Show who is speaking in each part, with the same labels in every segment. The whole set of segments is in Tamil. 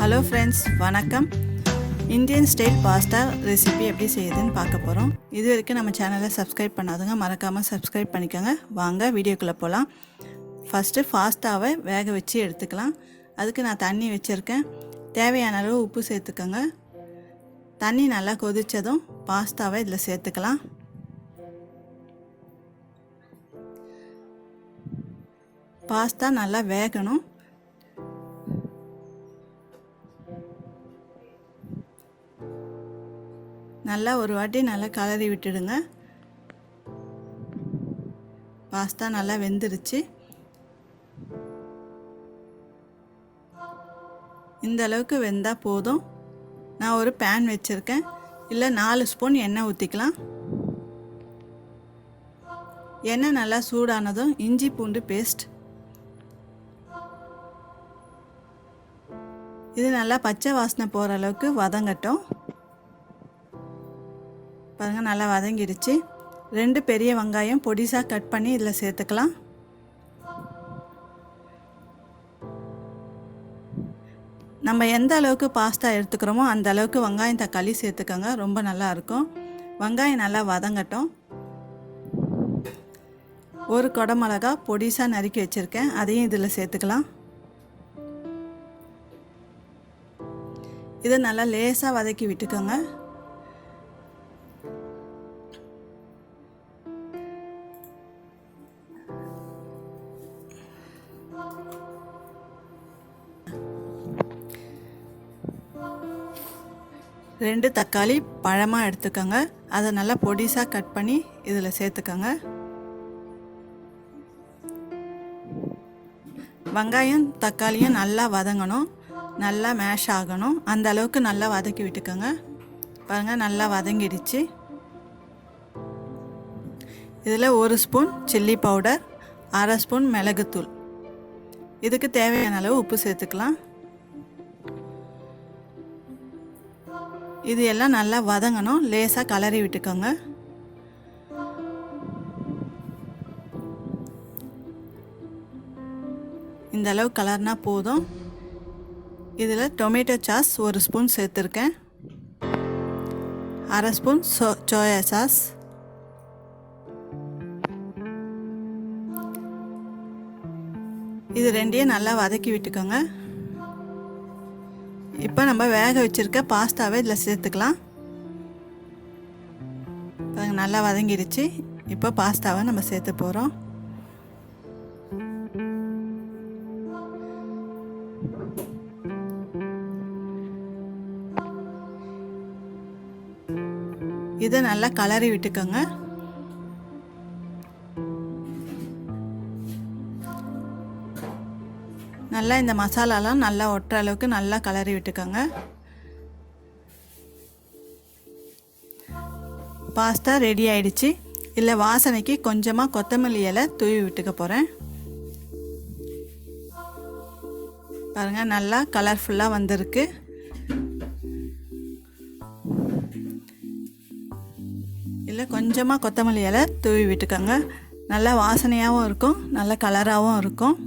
Speaker 1: ஹலோ ஃப்ரெண்ட்ஸ், வணக்கம். இந்தியன் ஸ்டைல் பாஸ்தா ரெசிபி எப்படி செய்யுதுன்னு பார்க்க போகிறோம். இது வரைக்கும் நம்ம சேனலை சப்ஸ்கிரைப் பண்ணாதுங்க, மறக்காமல் சப்ஸ்கிரைப் பண்ணிக்கோங்க. வாங்க வீடியோக்குள்ளே போகலாம். ஃபஸ்ட்டு பாஸ்தாவை வேக வச்சு எடுத்துக்கலாம். அதுக்கு நான் தண்ணி வச்சுருக்கேன். தேவையான அளவு உப்பு சேர்த்துக்கோங்க. தண்ணி நல்லா கொதித்ததும் பாஸ்தாவை இதில் சேர்த்துக்கலாம். பாஸ்தா நல்லா வேகணும். நல்லா ஒரு வாட்டி நல்லா கலரி விட்டுடுங்க. பாஸ்தா நல்லா வெந்துருச்சு. இந்த அளவுக்கு வெந்தால் போதும். நான் ஒரு பேன் வச்சுருக்கேன். இல்லை 4 ஸ்பூன் எண்ணெய் ஊற்றிக்கலாம். எண்ணெய் நல்லா சூடானதும் இஞ்சி பூண்டு பேஸ்ட், இது நல்லா பச்சை வாசனை போகிற அளவுக்கு வதங்கட்டும். பாருங்கள், நல்லா வதங்கிடுச்சு. 2 பெரிய வெங்காயம் பொடிசாக கட் பண்ணி இதில் சேர்த்துக்கலாம். நம்ம எந்த அளவுக்கு பாஸ்தா எடுத்துக்கிறோமோ அந்த அளவுக்கு வெங்காயம் தக்காளி சேர்த்துக்கோங்க, ரொம்ப நல்லாயிருக்கும். வெங்காயம் நல்லா வதங்கட்டும். ஒரு குடமிளகா பொடிசாக நறுக்கி வச்சுருக்கேன், அதையும் இதில் சேர்த்துக்கலாம். இதை நல்லா லேசாக வதக்கி விட்டுக்கோங்க. ரெண்டு தக்காளி பழமாக எடுத்துக்கோங்க, அதை நல்லா பொடிசாக கட் பண்ணி இதில் சேர்த்துக்கோங்க. வெங்காயம் தக்காளியும் நல்லா வதங்கணும், நல்லா மேஷ் ஆகணும். அந்த அளவுக்கு நல்லா வதக்கி விட்டுக்கோங்க. பாருங்கள், நல்லா வதங்கிடுச்சு. இதில் 1 ஸ்பூன் சில்லி பவுடர், 1/2 ஸ்பூன் மிளகுத்தூள், இதுக்கு தேவையான அளவு உப்பு சேர்த்துக்கலாம். இது எல்லாம் நல்லா வதங்கணும். லேசாக கலரி விட்டுக்கோங்க. இந்த அளவு கலர்னா போதும். இதில் டொமேட்டோ சாஸ் 1 ஸ்பூன் சேர்த்துருக்கேன். 1/2 ஸ்பூன் சோயா சாஸ், இது ரெண்டையும் நல்லா வதக்கி விட்டுக்கோங்க. இப்போ நம்ம வேக வச்சுருக்க பாஸ்தாவை இதில் சேர்த்துக்கலாம். நல்லா வதங்கிடுச்சு. இப்போ பாஸ்தாவை நம்ம சேர்த்து போகிறோம். இதை நல்லா கலரி விட்டுக்கோங்க. நல்லா இந்த மசாலாலாம் நல்லா ஒட்டுற அளவுக்கு நல்லா கலரி விட்டுக்கோங்க. பாஸ்தா ரெடி ஆயிடுச்சு. இல்லை வாசனைக்கு கொஞ்சமாக கொத்தமல்லி இலை தூவி விட்டுக்க போகிறேன். பாருங்கள், நல்லா கலர்ஃபுல்லாக வந்திருக்கு. இல்லை கொஞ்சமாக கொத்தமல்லி இலை தூவி விட்டுக்கோங்க. நல்லா வாசனையாகவும் இருக்கும், நல்ல கலராகவும் இருக்கும்.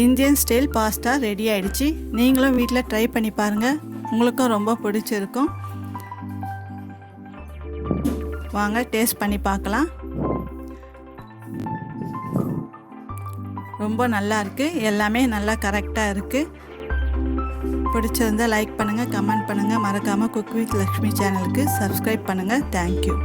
Speaker 1: இந்தியன் ஸ்டைல் பாஸ்தா ரெடி ஆயிடுச்சு. நீங்களும் வீட்டில் ட்ரை பண்ணி பாருங்கள், உங்களுக்கும் ரொம்ப பிடிச்சிருக்கும். வாங்க டேஸ்ட் பண்ணி பார்க்கலாம். ரொம்ப நல்லா இருக்குது, எல்லாமே நல்லா கரெக்டாக இருக்குது. பிடிச்சிருந்தால் லைக் பண்ணுங்கள், கமெண்ட் பண்ணுங்கள். மறக்காமல் குக் வித் லக்ஷ்மி சேனலுக்கு சப்ஸ்கிரைப் பண்ணுங்கள். தேங்க்யூ.